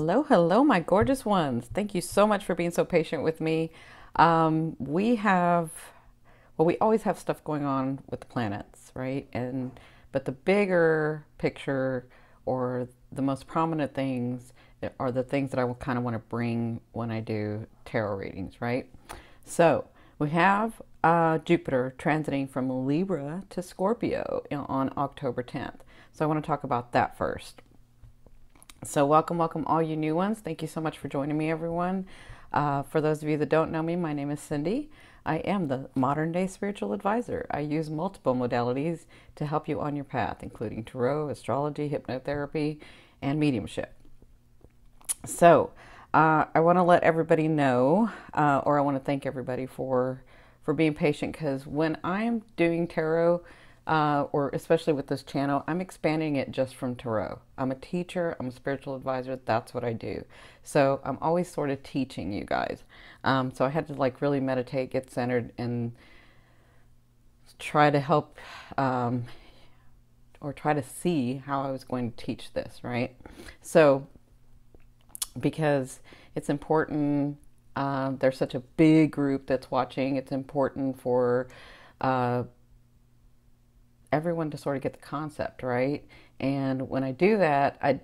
Hello, hello, my gorgeous ones. Thank you so much for being so patient with me. We have, well, we always have stuff going on with the planets, right? But the bigger picture or the most prominent things are the things that I kind of want to bring when I do tarot readings, right? So we have Jupiter transiting from Libra to Scorpio on October 10th. So I want to talk about that first. So welcome, welcome all you new ones. Thank you so much for joining me, everyone. For those of you that don't know me, my name is Cindy. I am the modern day spiritual advisor. I use multiple modalities to help you on your path, including tarot, astrology, hypnotherapy, and mediumship. So I want to let everybody know, or I want to thank everybody for being patient, because when I'm doing tarot, or especially with this channel, I'm expanding it just from tarot. I'm a teacher, I'm a spiritual advisor, that's what I do. So I'm always sort of teaching you guys. So I had to like really meditate, get centered, and try to help, or try to see how I was going to teach this, right? So, because it's important, there's such a big group that's watching, it's important for, everyone to sort of get the concept, right? And when I do that, I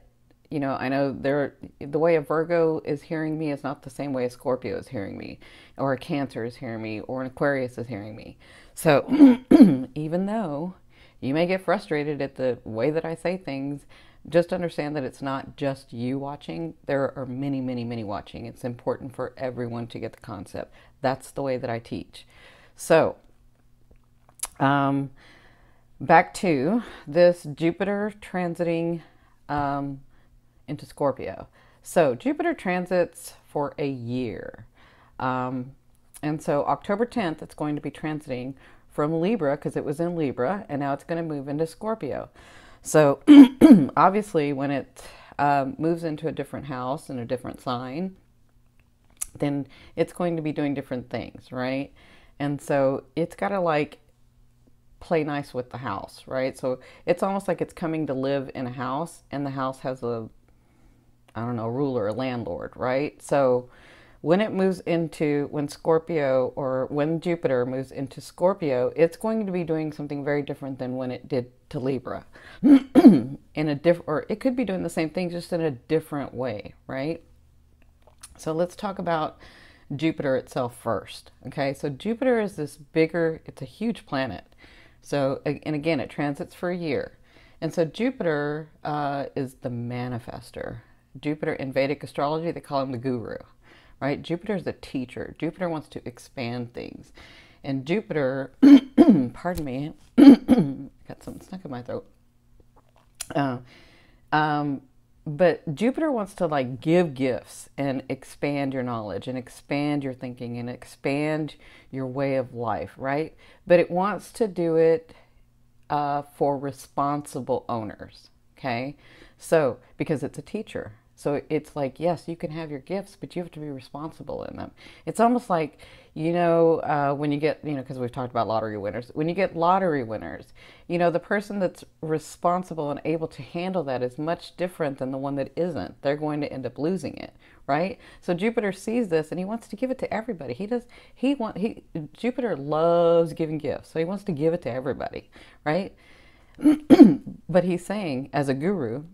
know the way a Virgo is hearing me is not the same way a Scorpio is hearing me, or a Cancer is hearing me, or an Aquarius is hearing me. So even though you may get frustrated at the way that I say things, just understand that it's not just you watching. There are many, many, many watching. It's important for everyone to get the concept. That's the way that I teach. So, back to this Jupiter transiting into Scorpio. So Jupiter transits for a year. And so October 10th, it's going to be transiting from Libra, because it was in Libra, and now it's going to move into Scorpio. So obviously when it moves into a different house and a different sign, then it's going to be doing different things, right? And so it's got to like play nice with the house, right? So it's almost like it's coming to live in a house, and the house has a, I don't know, ruler, a landlord, right? So when Scorpio, or when Jupiter moves into Scorpio, it's going to be doing something very different than when it did to Libra. Or it could be doing the same thing, just in a different way, right? So let's talk about Jupiter itself first. Okay, so Jupiter is it's a huge planet. So, and again, it transits for a year. And so Jupiter is the manifester. Jupiter in Vedic astrology, they call him the guru, right? Jupiter is the teacher. Jupiter wants to expand things. And Jupiter, pardon me, got something stuck in my throat. But Jupiter wants to like give gifts and expand your knowledge and expand your thinking and expand your way of life, right? But it wants to do it for responsible owners, okay? So, because it's a teacher. So it's like, yes, you can have your gifts, but you have to be responsible in them. It's almost like, when you get, because we've talked about lottery winners, when you get lottery winners, the person that's responsible and able to handle that is much different than the one that isn't. They're going to end up losing it, right? So Jupiter sees this and he wants to give it to everybody. Jupiter loves giving gifts, so he wants to give it to everybody, right? But he's saying, as a guru,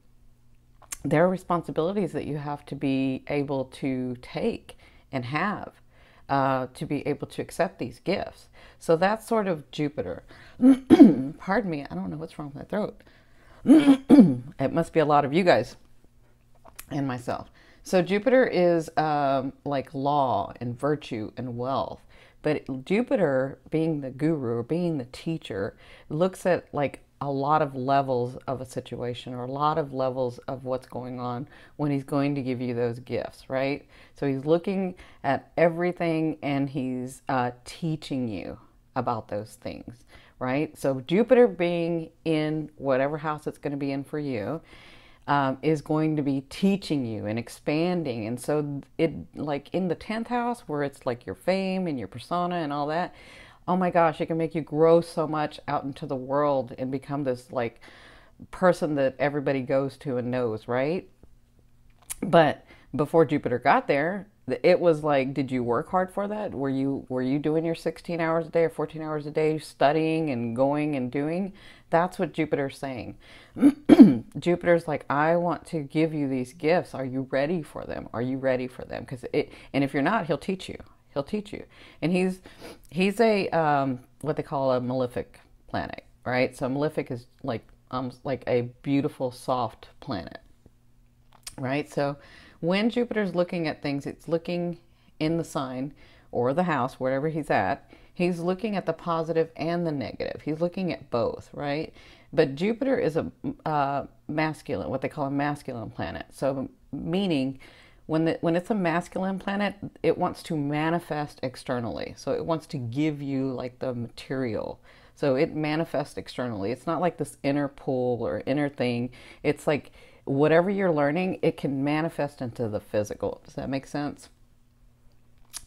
there are responsibilities that you have to be able to take and have to be able to accept these gifts. So that's sort of Jupiter. Pardon me, I don't know what's wrong with my throat. It must be a lot of you guys and myself. So Jupiter is like law and virtue and wealth. But Jupiter, being the guru or being the teacher, looks at like a lot of levels of a situation, or a lot of levels of what's going on when he's going to give you those gifts, right? So he's looking at everything and he's teaching you about those things, right? So Jupiter being in whatever house it's going to be in for you is going to be teaching you and expanding. And so it, like in the 10th house, where it's like your fame and your persona and all that, oh my gosh, it can make you grow so much out into the world and become this like person that everybody goes to and knows, right? But Before Jupiter got there, it was like, did you work hard for that? Were you doing your 16 hours a day or 14 hours a day studying and going and doing? That's what Jupiter's saying. Jupiter's like, I want to give you these gifts. Are you ready for them? Are you ready for them? And if you're not, he'll teach you. He'll teach you. And he's a what they call a malefic planet, right? So malefic is like a beautiful soft planet, right? So when Jupiter's looking at things, it's looking in the sign or the house, wherever he's at. He's looking at the positive and the negative. He's looking at both, right? But Jupiter is a masculine, what they call a masculine planet. So meaning when it's a masculine planet, it wants to manifest externally. So it wants to give you like the material. So it manifests externally. It's not like this inner pull or inner thing. It's like whatever you're learning, it can manifest into the physical. Does that make sense?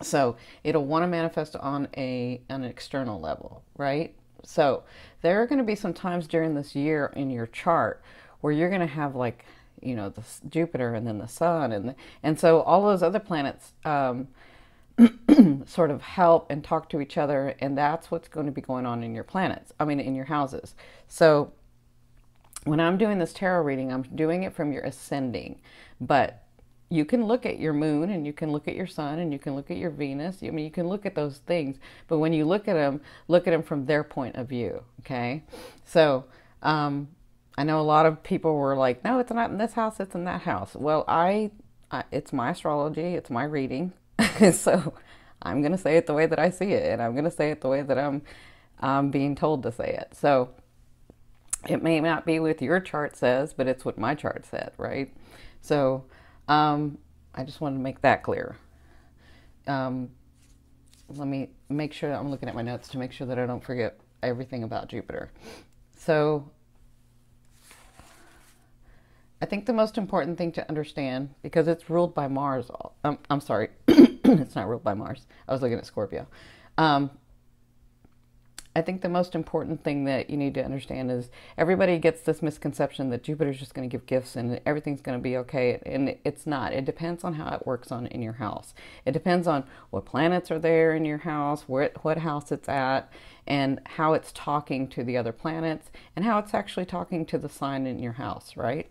So it'll want to manifest on an external level, right? So there are going to be some times during this year in your chart where you're going to have like, you know, the Jupiter and then the sun and so all those other planets sort of help and talk to each other, and that's what's going to be going on in your planets. I mean, in your houses. So when I'm doing this tarot reading, I'm doing it from your ascending, but you can look at your moon and you can look at your sun and you can look at your Venus. I mean, you can look at those things, but when you look at them from their point of view. Okay. So, I know a lot of people were like, no, it's not in this house, it's in that house. Well, it's my astrology, it's my reading. So I'm going to say it the way that I see it, and I'm going to say it the way that I'm being told to say it. So it may not be what your chart says, but it's what my chart said, right? So I just wanted to make that clear. Let me make sure that I'm looking at my notes to make sure that I don't forget everything about Jupiter. So I think the most important thing to understand, because it's ruled by Mars, I'm sorry, it's not ruled by Mars. I was looking at Scorpio. I think the most important thing that you need to understand is everybody gets this misconception that Jupiter's just going to give gifts and everything's going to be okay. And it's not. It depends on how it works in your house. It depends on what planets are there in your house, what house it's at, and how it's talking to the other planets, and how it's actually talking to the sign in your house, right?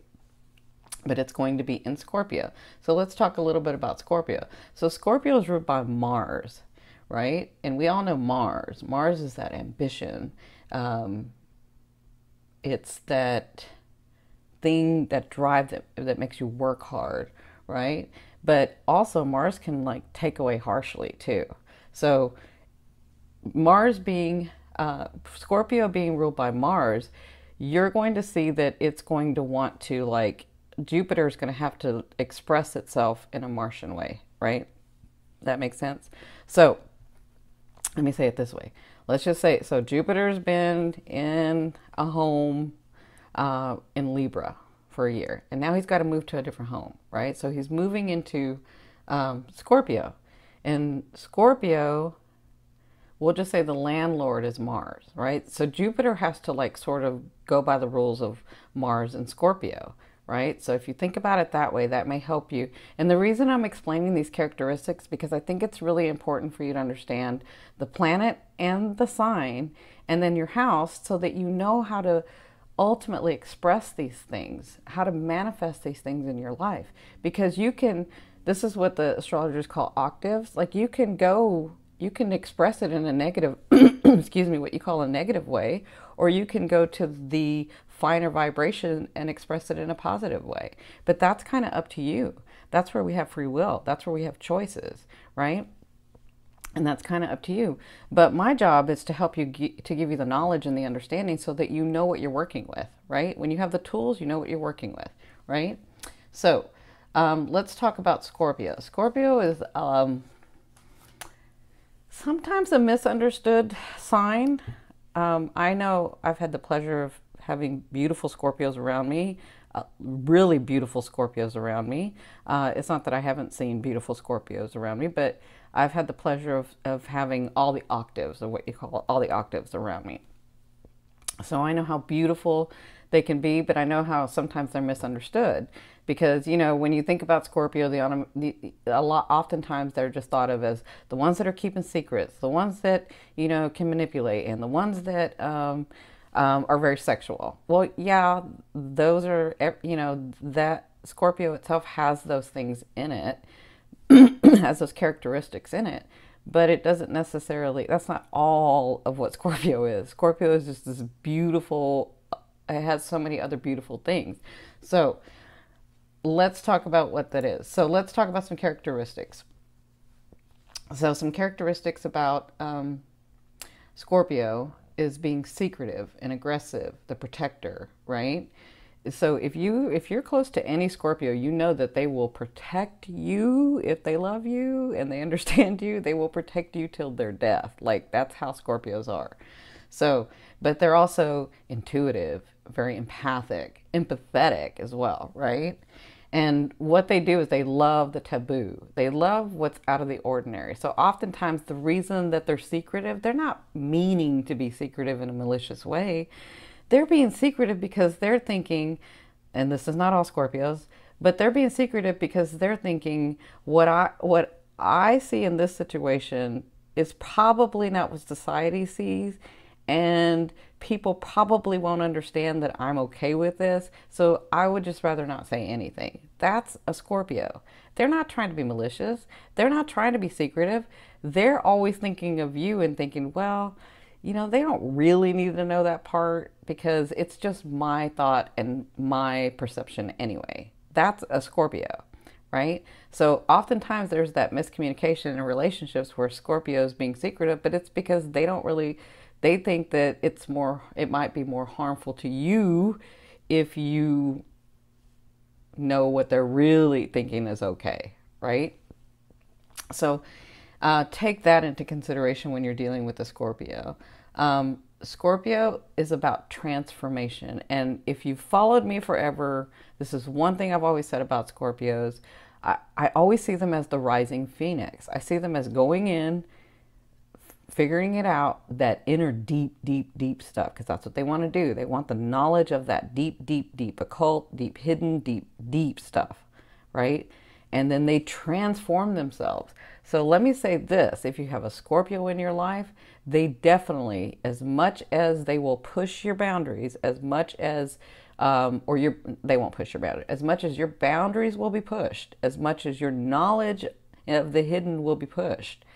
But it's going to be in Scorpio. So let's talk a little bit about Scorpio. So Scorpio is ruled by Mars, right? And we all know Mars. Mars is that ambition. It's that thing that drives it, that makes you work hard, right? But also Mars can like take away harshly too. So Mars being, Scorpio being ruled by Mars, you're going to see that it's going to want to like, Jupiter is going to have to express itself in a Martian way, right? That makes sense? So let me say it this way. Let's just say, so Jupiter's been in a home in Libra for a year, and now he's got to move to a different home, right? So he's moving into Scorpio. And Scorpio, we'll just say the landlord is Mars, right? So Jupiter has to like sort of go by the rules of Mars and Scorpio, right? So if you think about it that way, that may help you. And the reason I'm explaining these characteristics, because I think it's really important for you to understand the planet and the sign and then your house, so that you know how to ultimately express these things, how to manifest these things in your life. Because you can, this is what the astrologers call octaves. Like you can express it in a negative, excuse me, what you call a negative way, or you can go to the finer vibration and express it in a positive way. But that's kind of up to you. That's where we have free will. That's where we have choices, right? And that's kind of up to you. But my job is to help you, to give you the knowledge and the understanding so that you know what you're working with, right? When you have the tools, you know what you're working with, right? So let's talk about Scorpio. Scorpio is sometimes a misunderstood sign. I know I've had the pleasure of having beautiful Scorpios around me, really beautiful Scorpios around me. It's not that I haven't seen beautiful Scorpios around me, but I've had the pleasure of having all the octaves, or what you call all the octaves around me. So I know how beautiful they can be, but I know how sometimes they're misunderstood because, you know, when you think about Scorpio, oftentimes they're just thought of as the ones that are keeping secrets, the ones that, you know, can manipulate, and the ones that are very sexual. Well, yeah, those are, you know, that Scorpio itself has those things in it, has those characteristics in it, but it doesn't necessarily, that's not all of what Scorpio is. Scorpio is just this beautiful, it has so many other beautiful things. So let's talk about what that is. So let's talk about some characteristics. So some characteristics about Scorpio is being secretive and aggressive, the protector, right? So if you're close to any Scorpio, you know that they will protect you if they love you and they understand you. They will protect you till their death. Like, that's how Scorpios are. So, but they're also intuitive, very empathic, empathetic as well, right? And what they do is they love the taboo. They love what's out of the ordinary. So oftentimes the reason that they're secretive, they're not meaning to be secretive in a malicious way. They're being secretive because they're thinking, and this is not all Scorpios, but they're being secretive because they're thinking what I see in this situation is probably not what society sees, and people probably won't understand that I'm okay with this, so I would just rather not say anything. That's a Scorpio. They're not trying to be malicious. They're not trying to be secretive. They're always thinking of you and thinking, well, you know, they don't really need to know that part because it's just my thought and my perception anyway. That's a Scorpio, right? So oftentimes there's that miscommunication in relationships where Scorpios being secretive, but it's because they think that it might be more harmful to you if you know what they're really thinking is okay, right? So take that into consideration when you're dealing with a Scorpio. Scorpio is about transformation. And if you've followed me forever, this is one thing I've always said about Scorpios. I always see them as the rising phoenix. I see them as going in, figuring it out, that inner deep, deep, deep stuff, because that's what they want to do. They want the knowledge of that deep, deep, deep occult, deep hidden, deep, deep stuff, right? And then they transform themselves. So let me say this, if you have a Scorpio in your life, they definitely, as much as they will push your boundaries, as much as, they won't push your boundaries, as much as your boundaries will be pushed, as much as your knowledge of the hidden will be pushed,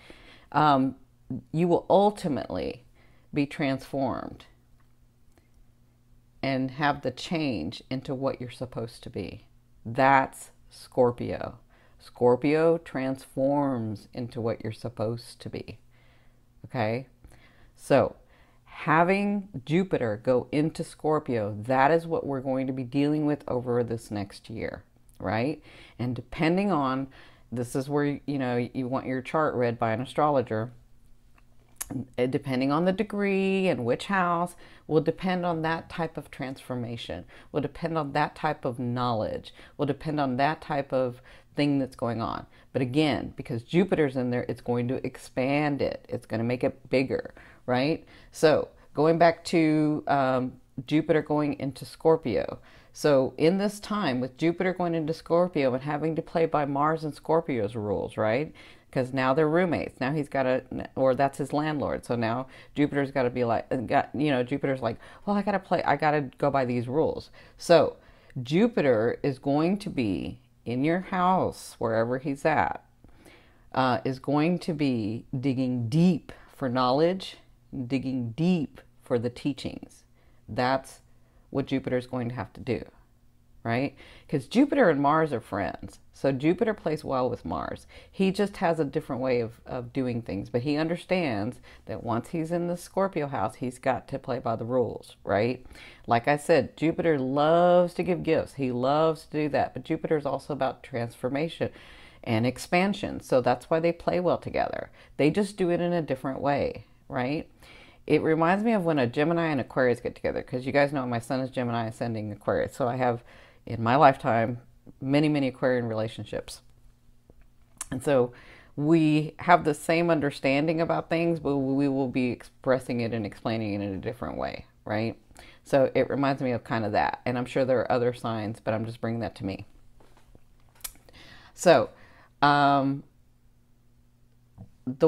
you will ultimately be transformed and have the change into what you're supposed to be. That's Scorpio. Scorpio transforms into what you're supposed to be. Okay? So, having Jupiter go into Scorpio, that is what we're going to be dealing with over this next year, right? And depending on, this is where, you know, you want your chart read by an astrologer. Depending on the degree and which house will depend on that type of transformation, will depend on that type of knowledge, will depend on that type of thing that's going on. But again, because Jupiter's in there, it's going to expand it. It's going to make it bigger, right? So going back to Jupiter going into Scorpio. So in this time with Jupiter going into Scorpio and having to play by Mars and Scorpio's rules, right? Because now they're roommates. Now he's got to, or that's his landlord. So now Jupiter's got to be like, Jupiter's like, well, I got to go by these rules. So Jupiter is going to be in your house, wherever he's at, is going to be digging deep for knowledge, digging deep for the teachings. That's what Jupiter's going to have to do, right? Because Jupiter and Mars are friends. So Jupiter plays well with Mars. He just has a different way of doing things. But he understands that once he's in the Scorpio house, he's got to play by the rules, right? Like I said, Jupiter loves to give gifts. He loves to do that. But Jupiter is also about transformation and expansion. So that's why they play well together. They just do it in a different way, right? It reminds me of when a Gemini and Aquarius get together. Because you guys know my son is Gemini ascending Aquarius. So I have, in my lifetime, many, many Aquarian relationships. And so we have the same understanding about things, but we will be expressing it and explaining it in a different way, right? So it reminds me of kind of that. And I'm sure there are other signs, but I'm just bringing that to me. So, the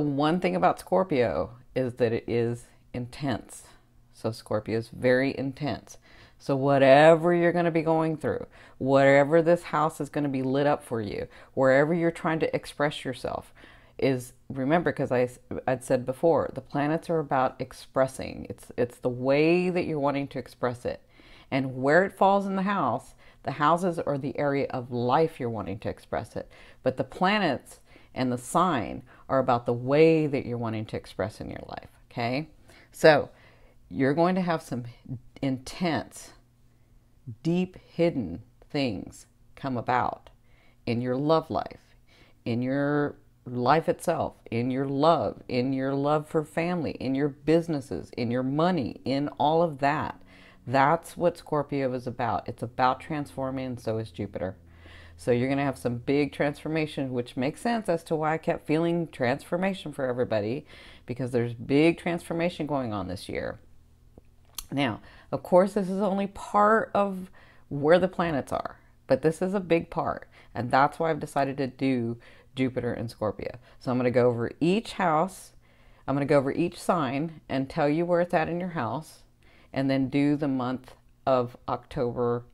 one thing about Scorpio is that it is intense. So Scorpio is very intense. So whatever you're going to be going through, whatever this house is going to be lit up for you, wherever you're trying to express yourself, is, remember, because I'd said before, the planets are about expressing. It's the way that you're wanting to express it. And where it falls in the houses are the area of life you're wanting to express it. But the planets and the sign are about the way that you're wanting to express in your life, okay? So you're going to have some intense, deep, hidden things come about in your love life, in your life itself, in your love for family, in your businesses, in your money, in all of that. That's what Scorpio is about. It's about transforming, and so is Jupiter. So you're going to have some big transformation, which makes sense as to why I kept feeling transformation for everybody, because there's big transformation going on this year. Now, of course, this is only part of where the planets are, but this is a big part. And that's why I've decided to do Jupiter and Scorpio. So I'm going to go over each house. I'm going to go over each sign and tell you where it's at in your house, and then do the month of October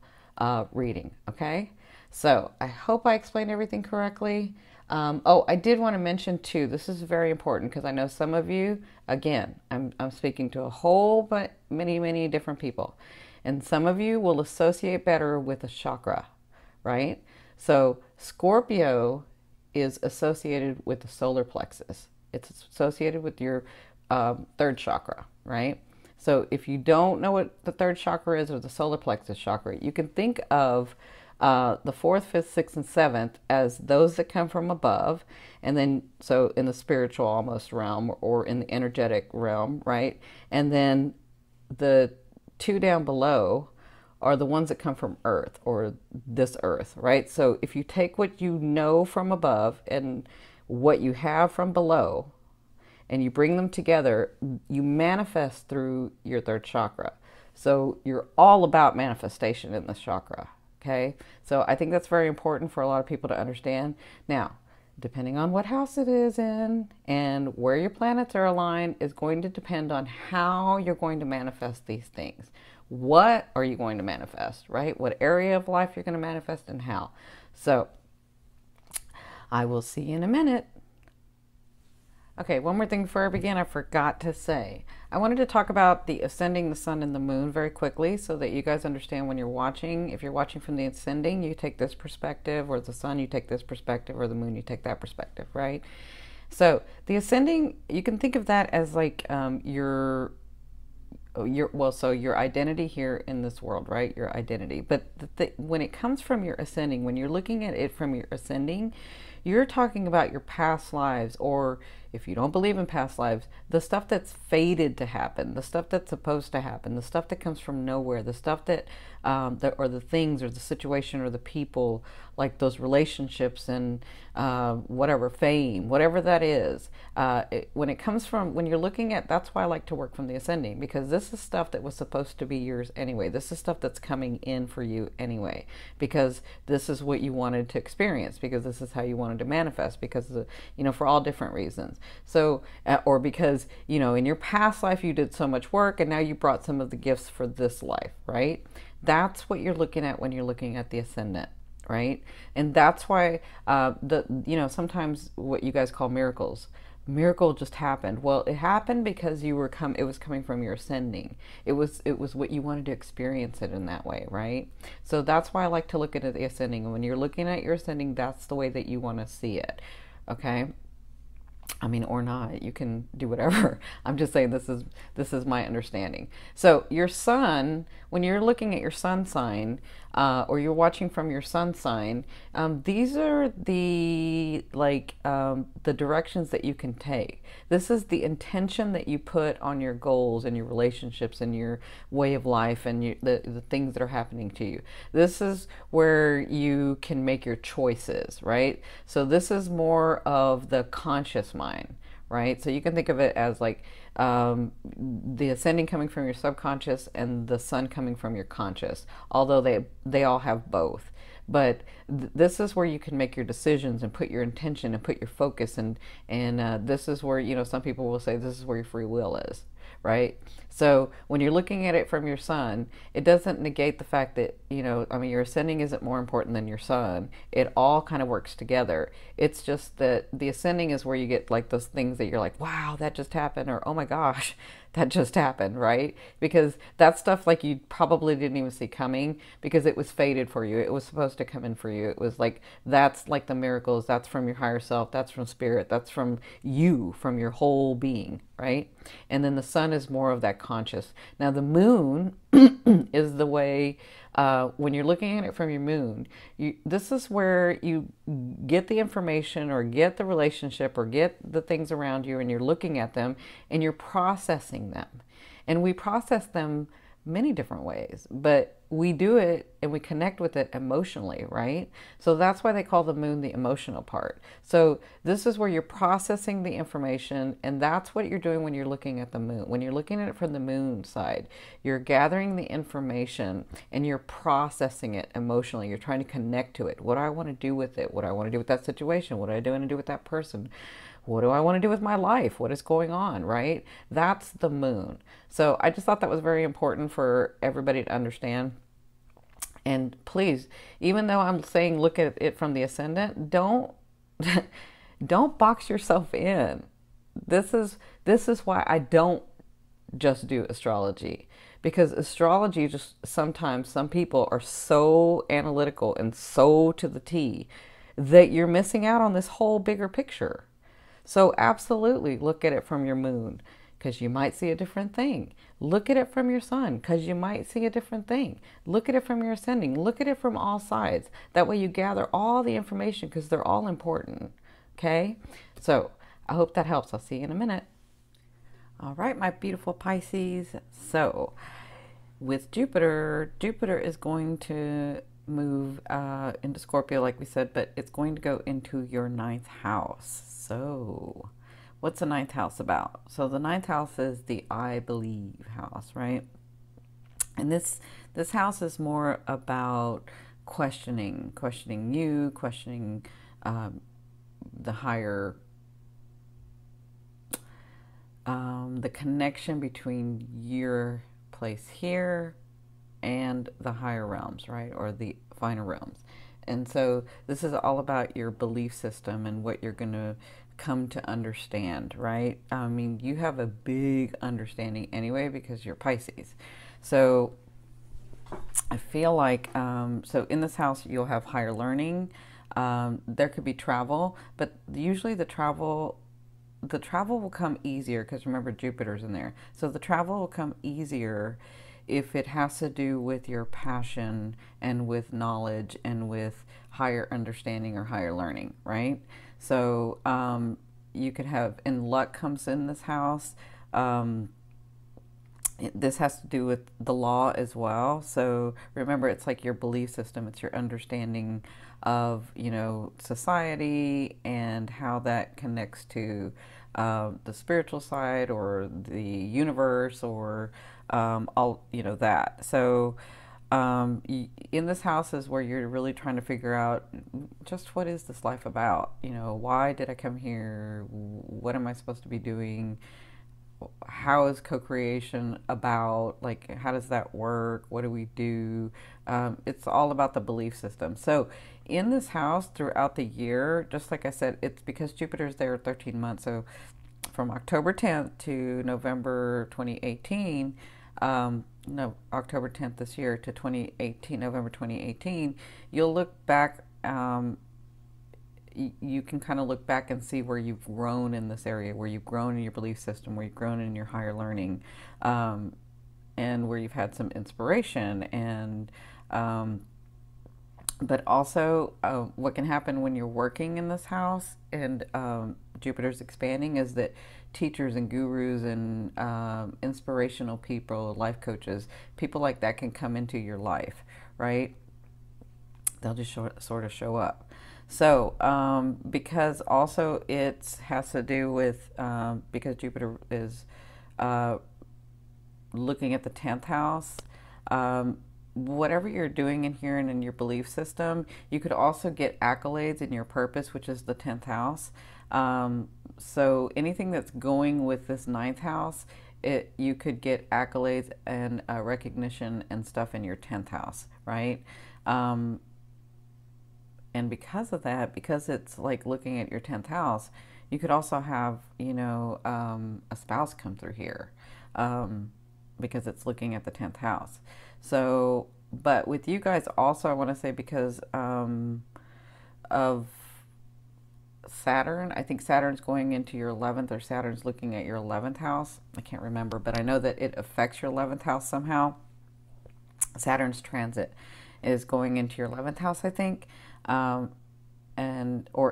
reading. Okay? So I hope I explained everything correctly. Oh, I did want to mention too, this is very important because I know some of you, again, I'm speaking to a whole but many different people. And some of you will associate better with a chakra, right? So Scorpio is associated with the solar plexus. It's associated with your third chakra, right? So if you don't know what the third chakra is, or the solar plexus chakra, you can think of the fourth, fifth, sixth, and seventh as those that come from above, and then so in the spiritual almost realm, or in the energetic realm, right? And then the two down below are the ones that come from earth, or this earth, right? So if you take what you know from above and what you have from below, and you bring them together, you manifest through your third chakra. So you're all about manifestation in this chakra. Okay, so I think that's very important for a lot of people to understand. Now, depending on what house it is in and where your planets are aligned is going to depend on how you're going to manifest these things. What are you going to manifest, right? What area of life you're going to manifest and how. So I will see you in a minute. Okay, one more thing before I begin, I forgot to say. I wanted to talk about the ascending, the sun, and the moon very quickly so that you guys understand when you're watching. If you're watching from the ascending, you take this perspective, or the sun, you take this perspective, or the moon, you take that perspective, right? So the ascending, you can think of that as like your identity here in this world, right? Your identity. But when it comes from your ascending, when you're looking at it from your ascending, you're talking about your past lives, or if you don't believe in past lives, the stuff that's fated to happen, the stuff that's supposed to happen, the stuff that comes from nowhere, the stuff that, or the things, or the situation, or the people, like those relationships and whatever, fame, whatever that is. When it comes from, when you're looking at, that's why I like to work from the ascending, because this is stuff that was supposed to be yours anyway. This is stuff that's coming in for you anyway, because this is what you wanted to experience, because this is how you wanted to manifest, because, for all different reasons. So, or because, in your past life you did so much work and now you brought some of the gifts for this life, right? That's what you're looking at when you're looking at the ascendant, right? And that's why, sometimes what you guys call miracle just happened. Well, it happened because it was coming from your ascending. It was what you wanted to experience it in that way, right? So that's why I like to look at the ascending. And when you're looking at your ascending, that's the way that you want to see it. Okay? I mean, or not, you can do whatever. I'm just saying this is my understanding. So your sun, when you're looking at your sun sign, or you're watching from your sun sign, these are the directions that you can take. This is the intention that you put on your goals and your relationships and your way of life and the things that are happening to you. This is where you can make your choices, right? So this is more of the conscious mind, right? So you can think of it as like the ascending coming from your subconscious and the sun coming from your conscious, although they all have both. But this is where you can make your decisions and put your intention and put your focus, and this is where, you know, some people will say this is where your free will is, right? So when you're looking at it from your sun, it doesn't negate the fact that, you know, I mean, your ascending isn't more important than your sun. It all kind of works together. It's just that the ascending is where you get like those things that you're like, wow, that just happened, or oh my gosh, that just happened, right? Because that stuff like you probably didn't even see coming because it was fated for you. It was supposed to come in for you. It was like, that's like the miracles. That's from your higher self. That's from spirit. That's from you, from your whole being, right? And then the sun is more of that conscious. Now the moon is the way, when you're looking at it from your moon, this is where you get the information or get the relationship or get the things around you, and you're looking at them and you're processing them. And we process them many different ways, but we do it and we connect with it emotionally, right? So that's why they call the moon the emotional part. So this is where you're processing the information, and that's what you're doing when you're looking at the moon. When you're looking at it from the moon side, you're gathering the information and you're processing it emotionally. You're trying to connect to it. What do I want to do with it? What do I want to do with that situation? What do I want to do with that person? What do I want to do with my life? What is going on, right? That's the moon. So I just thought that was very important for everybody to understand. And please, even though I'm saying look at it from the ascendant, don't don't box yourself in. This is why I don't just do astrology, because astrology, just sometimes some people are so analytical and so to the T that you're missing out on this whole bigger picture. So absolutely look at it from your moon, because you might see a different thing. Look at it from your sun, because you might see a different thing. Look at it from your ascending. Look at it from all sides. That way you gather all the information, because they're all important. Okay? So I hope that helps. I'll see you in a minute. All right, my beautiful Pisces. So with Jupiter is going to move into Scorpio, like we said, but it's going to go into your ninth house. So what's the ninth house about? So the ninth house is the I believe house, right? And this house is more about questioning you, questioning the higher, the connection between your place here and the higher realms, right? Or the finer realms. And so this is all about your belief system and what you're going to come to understand, right? I mean, you have a big understanding anyway because you're Pisces. So I feel like, so in this house, you'll have higher learning. There could be travel, but usually the travel will come easier because remember Jupiter's in there. So the travel will come easier if it has to do with your passion and with knowledge and with higher understanding or higher learning, right? So you could have, and luck comes in this house. This has to do with the law as well. So remember, it's like your belief system. It's your understanding of, you know, society and how that connects to the spiritual side or the universe or all, you know, that. So in this house is where you're really trying to figure out just what is this life about? You know, why did I come here? What am I supposed to be doing? How is co-creation about? Like, how does that work? What do we do? It's all about the belief system. So in this house throughout the year, just like I said, it's because Jupiter's there 13 months. So from October 10th to November 2018, no, October 10th this year to 2018, November 2018, you'll look back, you can kind of look back and see where you've grown in this area, where you've grown in your belief system, where you've grown in your higher learning, and where you've had some inspiration. And but also what can happen when you're working in this house and Jupiter's expanding is that teachers and gurus and inspirational people, life coaches, people like that can come into your life, right? they'll just sort of show up. So, because also it has to do with, because Jupiter is looking at the 10th house, whatever you're doing in here and in your belief system, you could also get accolades in your purpose, which is the 10th house. So anything that's going with this 9th house, you could get accolades and recognition and stuff in your 10th house, right? And because of that, because it's like looking at your 10th house, you could also have, a spouse come through here, because it's looking at the 10th house. So, but with you guys also, I want to say because of Saturn, I think Saturn's going into your 11th, or Saturn's looking at your 11th house. I can't remember, but I know that it affects your 11th house somehow. Saturn's transit is going into your 11th house, I think. Or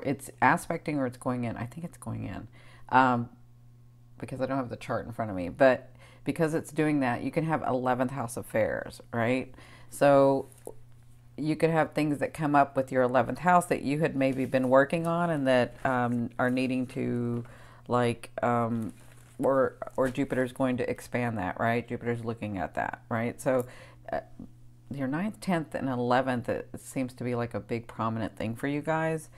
it's aspecting, or it's going in. I think it's going in, because I don't have the chart in front of me. But because it's doing that, you can have 11th house affairs, right? So you could have things that come up with your 11th house that you had maybe been working on, and that are needing to, like, or Jupiter's going to expand that, right? Jupiter's looking at that, right? So your 9th, 10th, and 11th, it seems to be like a big prominent thing for you guys.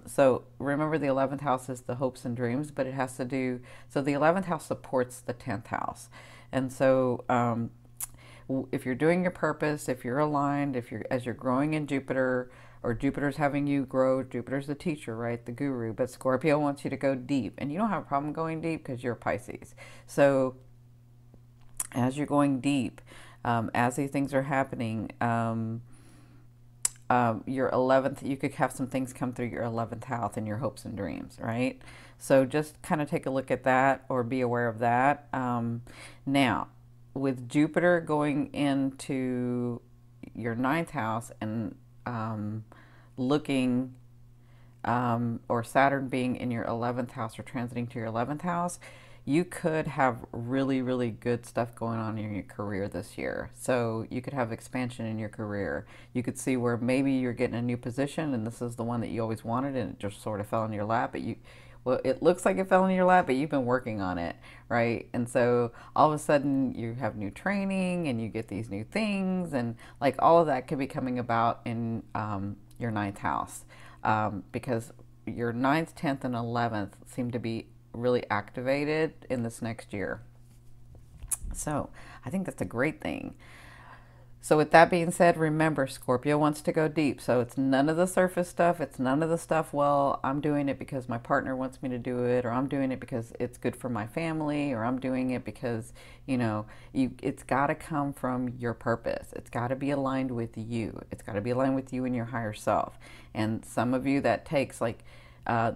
So remember, the 11th house is the hopes and dreams, but it has to do, so the 11th house supports the 10th house. And so if you're doing your purpose, if you're aligned, as you're growing in Jupiter, or Jupiter's having you grow, Jupiter's the teacher, right? The guru, but Scorpio wants you to go deep, and you don't have a problem going deep because you're Pisces. So as you're going deep, as these things are happening, your 11th, you could have some things come through your 11th house in your hopes and dreams, right? So just kind of take a look at that, or be aware of that. Now, with Jupiter going into your 9th house and looking, or Saturn being in your 11th house, or transiting to your 11th house, you could have really, really good stuff going on in your career this year. So you could have expansion in your career. You could see where maybe you're getting a new position, and this is the one that you always wanted, and it just sort of fell in your lap, but well, it looks like it fell in your lap, but you've been working on it, right? And so all of a sudden you have new training, and you get these new things, and like all of that could be coming about in your 9th house, because your 9th, 10th, and 11th seem to be really activated in this next year. So I think that's a great thing. So with that being said, remember, Scorpio wants to go deep. So it's none of the surface stuff. It's none of the stuff, well, I'm doing it because my partner wants me to do it, or I'm doing it because it's good for my family, or I'm doing it because, it's got to come from your purpose. It's got to be aligned with you. It's got to be aligned with you and your higher self. And some of you, that takes like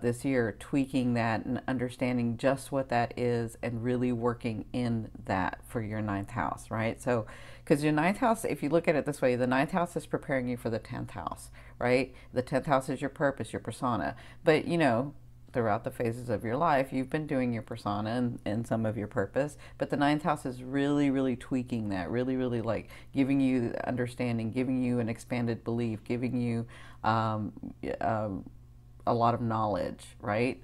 this year, tweaking that and understanding just what that is, and really working in that for your 9th house, right? So, because your 9th house, if you look at it this way, the 9th house is preparing you for the 10th house, right? The 10th house is your purpose, your persona. But, throughout the phases of your life, you've been doing your persona and some of your purpose, but the 9th house is really, really tweaking that, really, really like giving you understanding, giving you an expanded belief, giving you a lot of knowledge, right?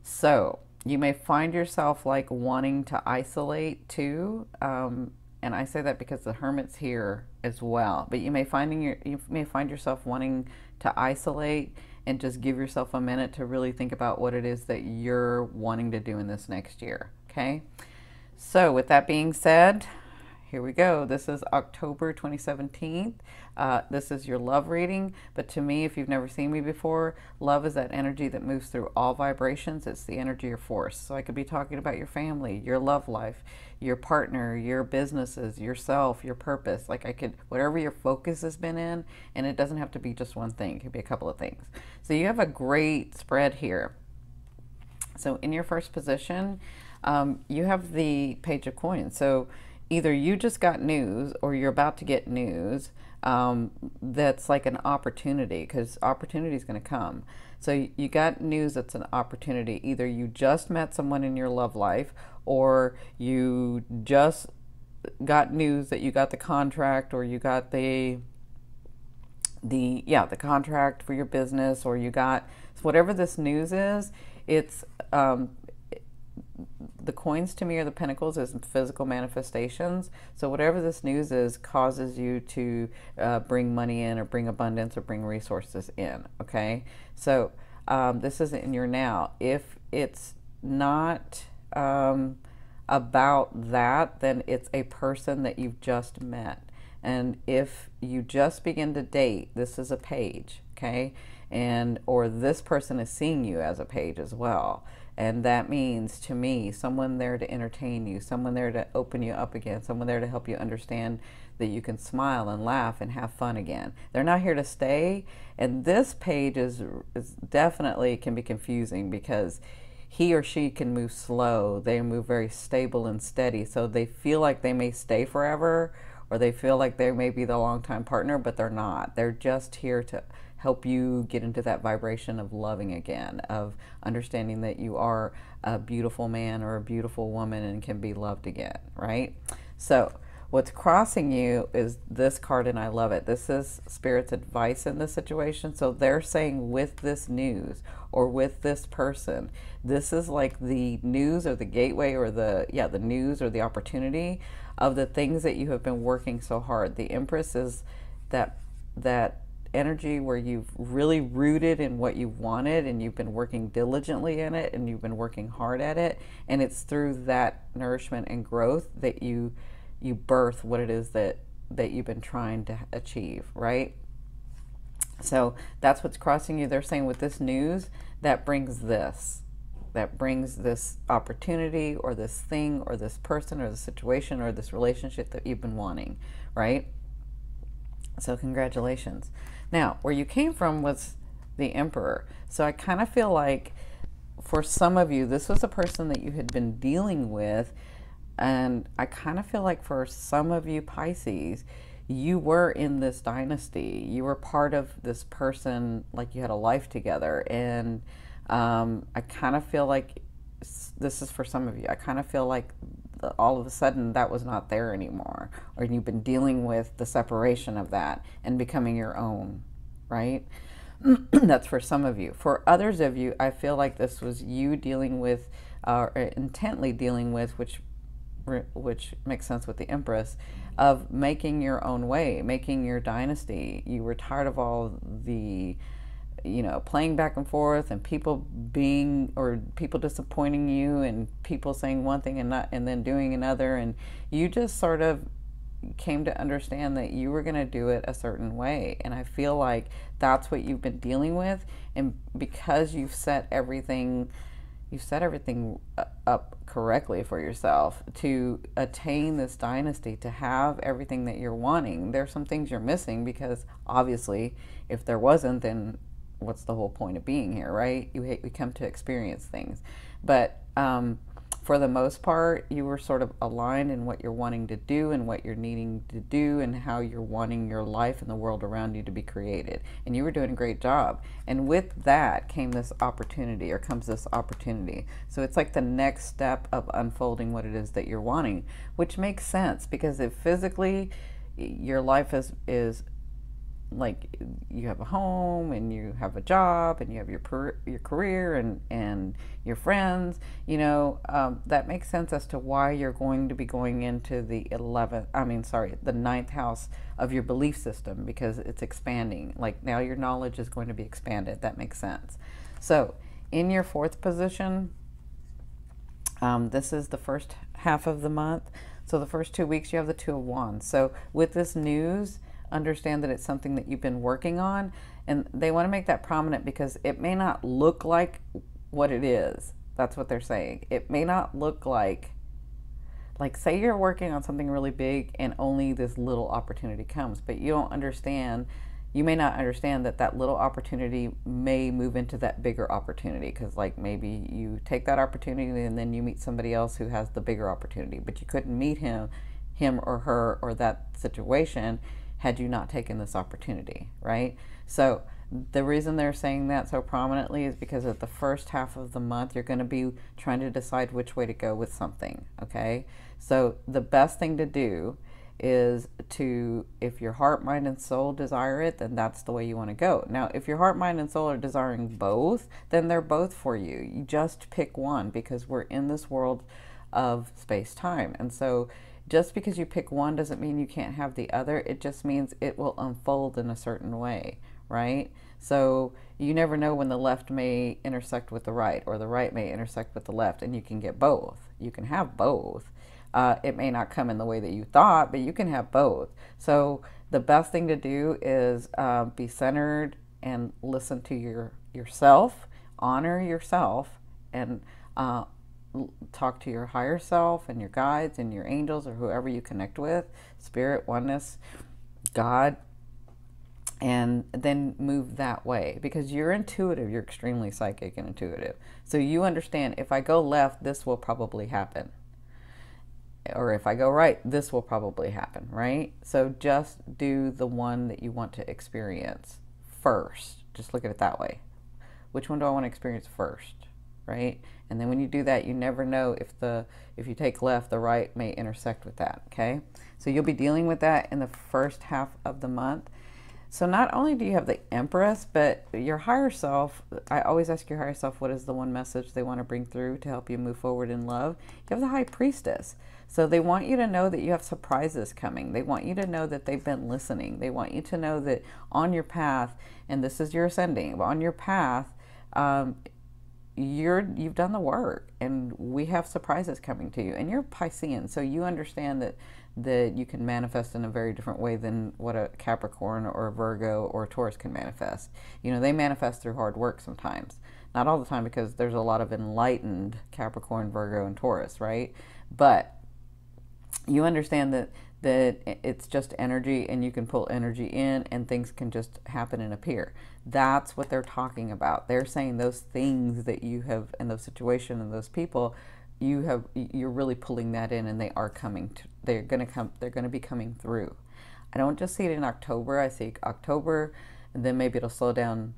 So you may find yourself like wanting to isolate too, and I say that because the Hermit's here as well. But you may find yourself wanting to isolate, and just give yourself a minute to really think about what it is that you're wanting to do in this next year. Okay. So with that being said, here we go. This is October 2017. This is your love reading. But to me, if you've never seen me before, love is that energy that moves through all vibrations. It's the energy of force. So I could be talking about your family, your love life, your partner, your businesses, yourself, your purpose. Like I could, whatever your focus has been in, and it doesn't have to be just one thing. It could be a couple of things. So you have a great spread here. So in your first position, you have the Page of Coins. So either you just got news, or you're about to get news that's like an opportunity, because opportunity is going to come. So you got news that's an opportunity. Either you just met someone in your love life, or you just got news that you got the contract, or you got the the contract for your business, or you got whatever this news is. It's the coins to me, or the pentacles, is physical manifestations. So whatever this news is causes you to bring money in, or bring abundance, or bring resources in. Okay, so this is in your now. If it's not about that, then it's a person that you've just met. And if you just begin to date, this is a page, okay? And or this person is seeing you as a page as well. And that means, to me, someone there to entertain you, someone there to open you up again, someone there to help you understand that you can smile and laugh and have fun again. They're not here to stay. And this page is definitely can be confusing, because he or she can move slow. They move very stable and steady. So they feel like they may stay forever, or they feel like they may be the longtime partner, but they're not. They're just here to help you get into that vibration of loving again, of understanding that you are a beautiful man or a beautiful woman and can be loved again, right? So what's crossing you is this card, and I love it. This is Spirit's advice in this situation. So they're saying, with this news, or with this person, this is like the news, or the gateway, or the news, or the opportunity of the things that you have been working so hard. The Empress is that energy where you've really rooted in what you wanted, and you've been working diligently in it, and you've been working hard at it, and it's through that nourishment and growth that you birth what it is that you've been trying to achieve, right? So that's what's crossing you. They're saying, with this news, that brings this opportunity, or this thing, or this person, or the situation, or this relationship that you've been wanting, right? So congratulations. Now, where you came from was the Emperor. So I kind of feel like, for some of you, this was a person that you had been dealing with. And I kind of feel like, for some of you Pisces, you were in this dynasty. You were part of this person, like you had a life together. And I kind of feel like, this is for some of you, I kind of feel like all of a sudden that was not there anymore, or you've been dealing with the separation of that and becoming your own, right? That's for some of you. For others of you, I feel like this was you dealing with, intently dealing with, which makes sense with the Empress, of making your own way, making your dynasty. You were tired of all the, playing back and forth, and people disappointing you, and people saying one thing and then doing another, and you just sort of came to understand that you were going to do it a certain way. And I feel like that's what you've been dealing with. And because you've set everything up correctly for yourself to attain this dynasty, to have everything that you're wanting, there's some things you're missing, because obviously if there wasn't, then what's the whole point of being here, right? We come to experience things. But for the most part, you were sort of aligned in what you're wanting to do, and what you're needing to do, and how you're wanting your life and the world around you to be created. And you were doing a great job. And with that comes this opportunity. So it's like the next step of unfolding what it is that you're wanting, which makes sense, because if physically your life is like, you have a home, and you have a job, and you have your career, and your friends, that makes sense as to why you're going to be going into the ninth house of your belief system, because it's expanding. Like, now your knowledge is going to be expanded. That makes sense. So in your fourth position, this is the first half of the month. So the first 2 weeks, you have the Two of Wands. So with this news, understand that it's something that you've been working on, and they want to make that prominent, because it may not look like what it is. That's what they're saying. It may not look like say you're working on something really big, and only this little opportunity comes, but you may not understand that little opportunity may move into that bigger opportunity, because maybe you take that opportunity, and then you meet somebody else who has the bigger opportunity, but you couldn't meet him or her, or that situation, had you not taken this opportunity, right? So the reason they're saying that so prominently is because at the first half of the month, you're going to be trying to decide which way to go with something, okay? So the best thing to do is to, if your heart, mind, and soul desire it, then that's the way you want to go. Now, if your heart, mind, and soul are desiring both, then they're both for you. You just pick one, because we're in this world of space-time. And so just because you pick one doesn't mean you can't have the other. It just means it will unfold in a certain way, right? So you never know when the left may intersect with the right, or the right may intersect with the left, and you can get both. You can have both. It may not come in the way that you thought, but you can have both. So the best thing to do is be centered and listen to yourself, honor yourself, and talk to your higher self and your guides and your angels, or whoever you connect with, spirit, oneness, God, and then move that way, because you're intuitive. You're extremely psychic and intuitive. So you understand, if I go left, this will probably happen. Or if I go right, this will probably happen, right? So just do the one that you want to experience first. Just look at it that way. Which one do I want to experience first, right? And then when you do that, you never know if you take left, the right may intersect with that, okay? So you'll be dealing with that in the first half of the month. So not only do you have the Empress, but your higher self, I always ask your higher self, what is the one message they want to bring through to help you move forward in love? You have the High Priestess. So they want you to know that you have surprises coming. They want you to know that they've been listening. They want you to know that on your path, and this is your ascending, but on your path, you've done the work, and we have surprises coming to you. And you're Piscean, so you understand that you can manifest in a very different way than what a Capricorn or a Virgo or a Taurus can manifest. You know, they manifest through hard work sometimes. Not all the time, because there's a lot of enlightened Capricorn, Virgo, and Taurus, right? But you understand that it's just energy, and you can pull energy in, and things can just happen and appear. That's what they're talking about. They're saying those things that you have, and those situations and those people, you're really pulling that in, and they are coming. They're going to be coming through. I don't just see it in October. I see October, and then maybe it'll slow down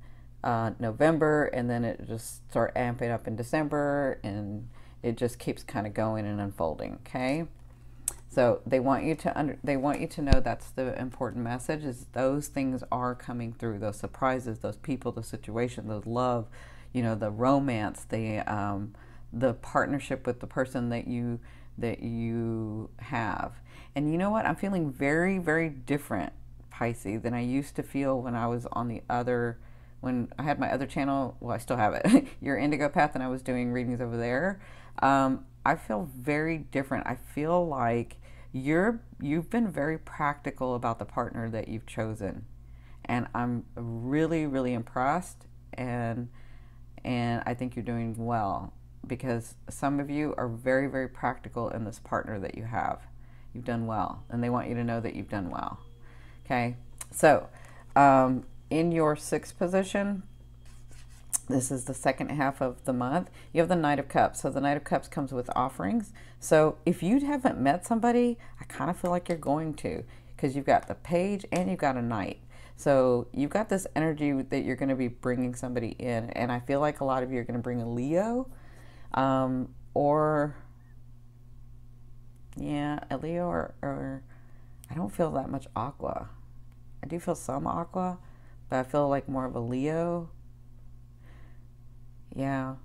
November, and then it just start amping up in December, and it just keeps kind of going and unfolding. Okay. So they want you to know that's the important message, is those things are coming through, those surprises, those people, the situation, those love, the romance, the partnership with the person that you have. And you know what? I'm feeling very, very different, Pisces, than I used to feel when I was on when I had my other channel. Well, I still have it, Your Indigo Path, and I was doing readings over there. I feel very different. I feel like you've been very practical about the partner that you've chosen, and I'm really, really impressed, and I think you're doing well, because some of you are very, very practical in this partner that you have. You've done well, and they want you to know that you've done well. Okay, so in your sixth position, this is the second half of the month, you have the Knight of Cups. So the Knight of Cups comes with offerings. So if you haven't met somebody, I kind of feel like you're going to, because you've got the Page and you've got a Knight. So you've got this energy that you're going to be bringing somebody in. And I feel like a lot of you are going to bring a Leo, or I don't feel that much Aqua. I do feel some Aqua, but I feel like more of a Leo. Yeah,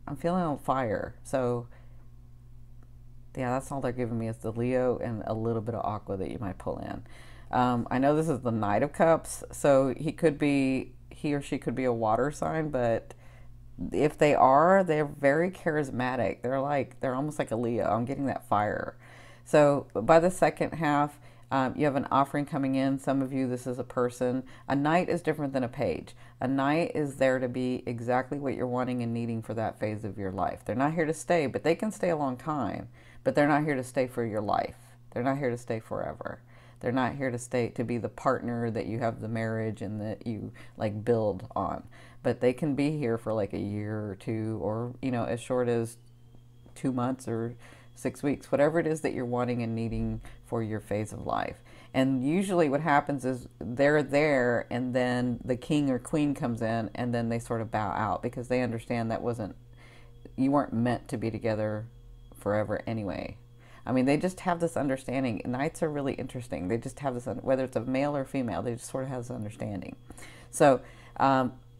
I'm feeling on fire. So, yeah, that's all they're giving me is the Leo and a little bit of Aqua that you might pull in. I know this is the Knight of Cups, so he or she could be a water sign, but if they are, they're very charismatic. They're almost like a Leo. I'm getting that fire. So by the second half, you have an offering coming in. Some of you, this is a person. A Knight is different than a Page. A Knight is there to be exactly what you're wanting and needing for that phase of your life. They're not here to stay, but they can stay a long time. But they're not here to stay for your life. They're not here to stay forever. They're not here to stay to be the partner that you have the marriage and that you like build on. But they can be here for like a year or two, or as short as 2 months or 6 weeks, whatever it is that you're wanting and needing for your phase of life. And usually what happens is they're there, and then the king or queen comes in, and then they sort of bow out, because they understand you weren't meant to be together forever anyway. I mean, they just have this understanding. Knights are really interesting. They just have this, whether it's a male or female, they just sort of have this understanding. So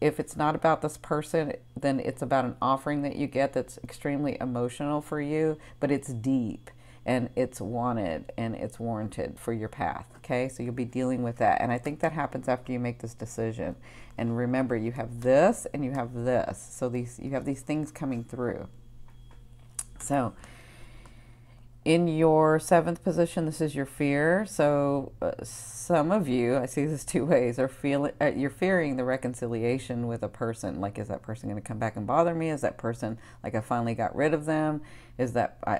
if it's not about this person, then it's about an offering that you get that's extremely emotional for you, but it's deep and it's wanted and it's warranted for your path. Okay, so you'll be dealing with that. And I think that happens after you make this decision. And remember, you have this and you have this. So you have these things coming through. So in your seventh position, this is your fear. So some of you, I see this two ways, are you're fearing the reconciliation with a person. Like, is that person going to come back and bother me? Is that person, like, I finally got rid of them? Is that, I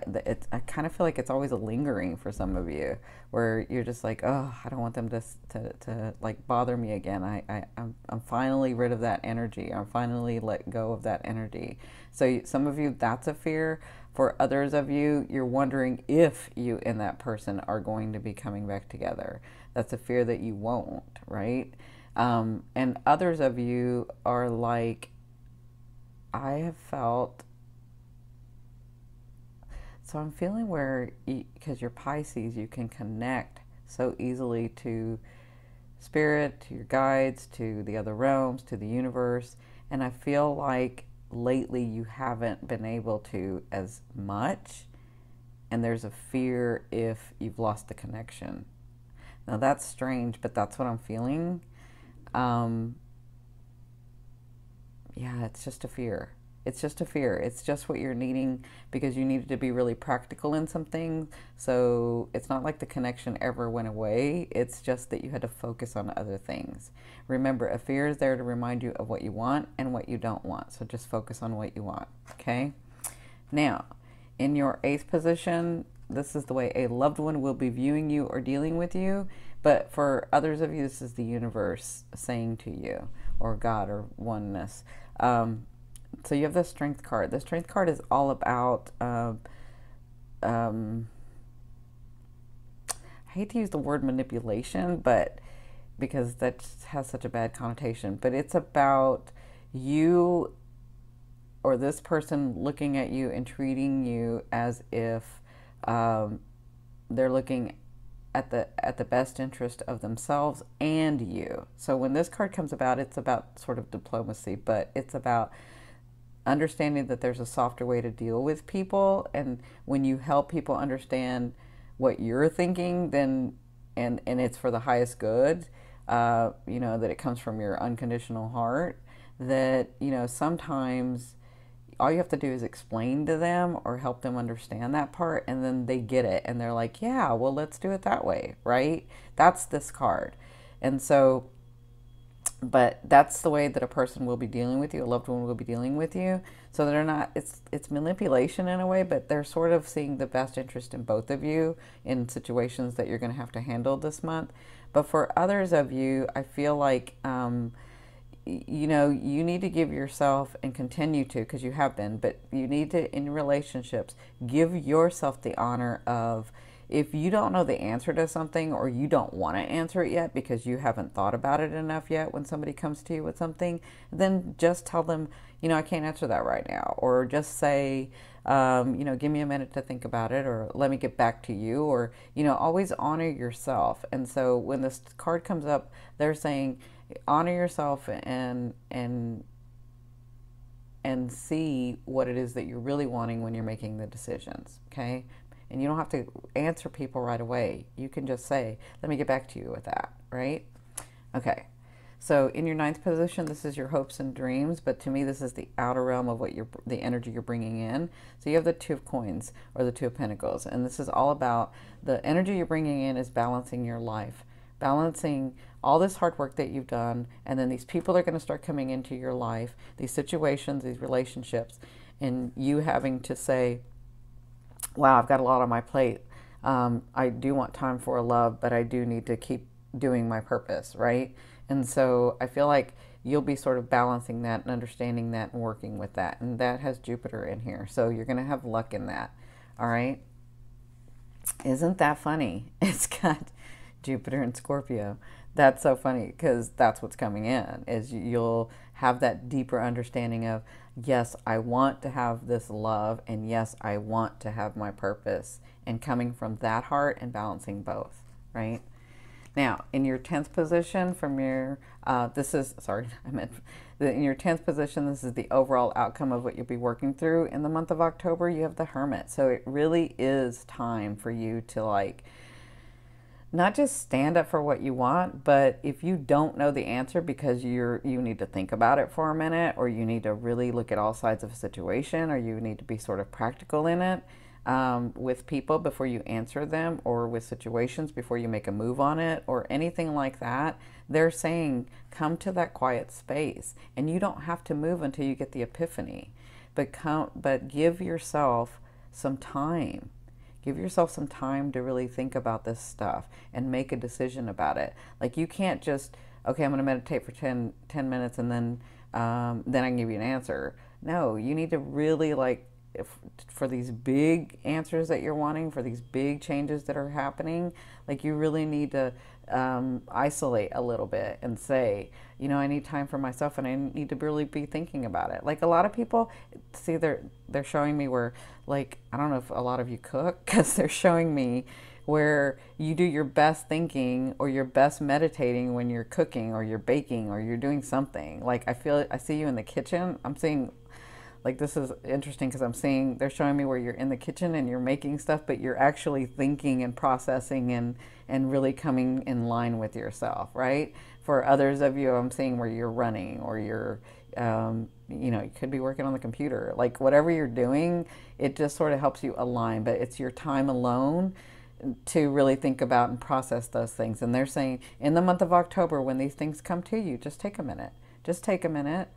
kind of feel like it's always a lingering for some of you, where you're just like, oh, I don't want them to like bother me again. I'm finally rid of that energy. I'm finally let go of that energy. So some of you, that's a fear. For others of you, you're wondering if you and that person are going to be coming back together. That's a fear that you won't, right? And others of you are like, I have felt, so I'm feeling where, because you're Pisces, you can connect so easily to spirit, to your guides, to the other realms, to the universe. And I feel like lately you haven't been able to as much, and there's a fear if you've lost the connection. Now that's strange, but that's what I'm feeling. Yeah, it's just a fear. It's just a fear. It's just what you're needing, because you needed to be really practical in some things. So it's not like the connection ever went away. It's just that you had to focus on other things. Remember, a fear is there to remind you of what you want and what you don't want. So just focus on what you want, okay? Now, in your eighth position, this is the way a loved one will be viewing you or dealing with you. But for others of you, this is the universe saying to you, or God, or oneness. So you have the Strength card. The Strength card is all about, I hate to use the word manipulation, but because that has such a bad connotation, but it's about you or this person looking at you and treating you as if they're looking at the best interest of themselves and you. So when this card comes about, it's about sort of diplomacy, but it's about understanding that there's a softer way to deal with people, and when you help people understand what you're thinking, then and it's for the highest good, you know, that it comes from your unconditional heart, that, you know, sometimes all you have to do is explain to them or help them understand that part, and then they get it and they're like, yeah, well, let's do it that way, right? That's this card. And so, but that's the way that a person will be dealing with you, a loved one will be dealing with you. So they're not, it's manipulation in a way, but they're sort of seeing the best interest in both of you in situations that you're going to have to handle this month. But for others of you, I feel like, you know, you need to give yourself, and continue to, because you have been, but you need to, in relationships, give yourself the honor of, if you don't know the answer to something, or you don't want to answer it yet because you haven't thought about it enough yet, when somebody comes to you with something, then just tell them, you know, I can't answer that right now. Or just say, you know, give me a minute to think about it, or let me get back to you, or, you know, always honor yourself. And so when this card comes up, they're saying, honor yourself and see what it is that you're really wanting when you're making the decisions, okay? And you don't have to answer people right away. You can just say, let me get back to you with that, right? Okay. So in your ninth position, this is your hopes and dreams, but to me, this is the outer realm of what the energy you're bringing in. So you have the Two of Coins, or the Two of Pentacles, and this is all about the energy you're bringing in is balancing your life, balancing all this hard work that you've done, and then these people are going to start coming into your life, these situations, these relationships, and you having to say, wow, I've got a lot on my plate. I do want time for a love, but I do need to keep doing my purpose, right? And so I feel like you'll be sort of balancing that and understanding that and working with that. And that has Jupiter in here. So you're going to have luck in that. All right. Isn't that funny? It's got Jupiter and Scorpio. That's so funny, because that's what's coming in, is you'll have that deeper understanding of, yes, I want to have this love, and yes, I want to have my purpose, and coming from that heart and balancing both, right? Now, in your 10th position from your, this is, sorry, I meant, in your 10th position, this is the overall outcome of what you'll be working through in the month of October. You have the Hermit. So it really is time for you to like, not just stand up for what you want, but if you don't know the answer because you need to think about it for a minute, or you need to really look at all sides of a situation, or you need to be sort of practical in it, with people before you answer them, or with situations before you make a move on it, or anything like that, they're saying come to that quiet space, and you don't have to move until you get the epiphany, but give yourself some time. Give yourself some time to really think about this stuff and make a decision about it. Like, you can't just, okay, I'm going to meditate for 10 minutes and then I can give you an answer. No, you need to really, like, for these big answers that you're wanting, for these big changes that are happening, like, you really need to isolate a little bit and say, you know, I need time for myself and I need to really be thinking about it. Like, a lot of people, see, they're showing me where, like, I don't know if a lot of you cook, because they're showing me where you do your best thinking or your best meditating when you're cooking or you're baking or you're doing something. Like, I see you in the kitchen. I'm seeing, like, this is interesting because I'm seeing, they're showing me where you're in the kitchen and you're making stuff, but you're actually thinking and processing and really coming in line with yourself, right? For others of you, I'm seeing where you're running, or you're, you know, you could be working on the computer. Like, whatever you're doing, it just sort of helps you align, but it's your time alone to really think about and process those things. And they're saying in the month of October, when these things come to you, just take a minute. Just take a minute.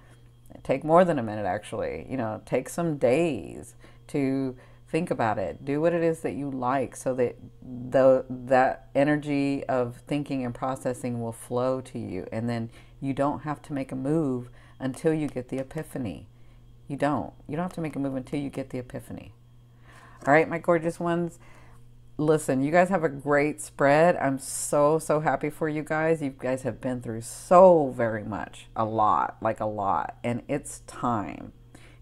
Take more than a minute, actually. You know, take some days to think about it. Do what it is that you like, so that that energy of thinking and processing will flow to you. And then you don't have to make a move until you get the epiphany. You don't have to make a move until you get the epiphany. All right, my gorgeous ones. Listen, you guys have a great spread. I'm so happy for you guys. You guys have been through so very much, a lot, like a lot. And it's time.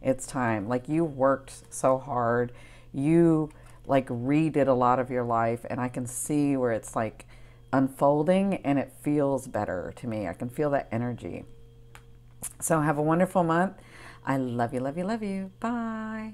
It's time. Like, you worked so hard. You, like, redid a lot of your life, and I can see where it's like unfolding, and it feels better to me. I can feel that energy. So have a wonderful month. I love you, love you, love you. Bye.